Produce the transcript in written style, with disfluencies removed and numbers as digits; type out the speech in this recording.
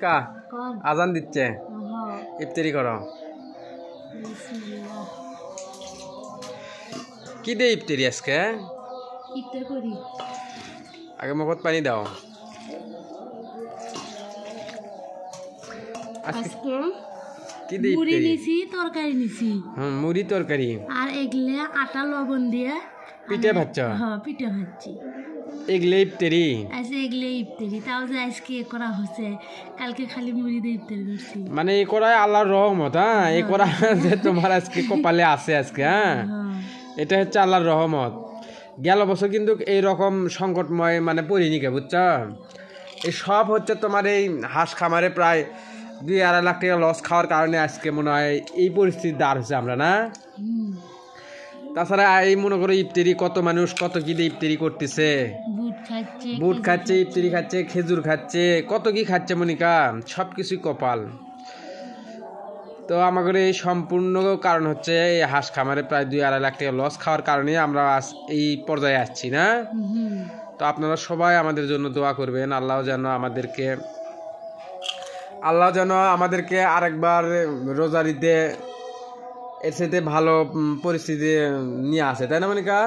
কা আজান দিচ্ছে ইফতারি করো কি দে ইফতারি আজকে ইফতার করি আগে মগত পানি দাও আজকে কি দে মুড়ি ইফতারি নিছি তরকারি নিছি মুড়ি তরকারি আর এগুলা আটা লবণ দিয়ে পিঠে ভাজছো হ্যাঁ পিঠে ভাজছি এগুলো ইফতারি আজকে এগুলো ইফতারি তাও যে আজকে করা হচ্ছে কালকে খালি মুড়ি দিয়ে ইফতারি করছি মানে এই করাই আল্লাহর রহমত হ্যাঁ এই করা যে তোমার আজকে কপালে আছে আজকে হ্যাঁ এটা হচ্ছে আল্লাহর রহমত গেল বছর কিন্তু এইরকম সংকটময় মানে পড়িনি কে বুঝছো এই সব হচ্ছে তোমার এই হাঁস খামারে প্রায় 2-2.5 লাখ টাকা লস খাওয়ার কারণে আজকে মনে হয় এই পরিস্থিতি দাঁড় হচ্ছে আমরা না তাছাড়া এই মনে করো ইফতারি কত মানুষ কত কি দিয়ে ইফতারি করতেছে বুট খাচ্ছে ইফতারি খাচ্ছে খেজুর খাচ্ছে কত কি খাচ্ছে মনিকা সব কিছুই কপাল তো আমাদের এই সম্পূর্ণ কারণ হচ্ছে এই হাঁস খামারে প্রায় 2-2.5 লাখ টাকা লস খাওয়ার কারণে আমরা এই পর্যায়ে আসছি না তো আপনারা সবাই আমাদের জন্য দোয়া করবেন আল্লাহ যেন আমাদেরকে আরেকবার রোজারিতে এর সাথে ভালো পরিস্থিতি নিয়ে আসে তাই না মনিকা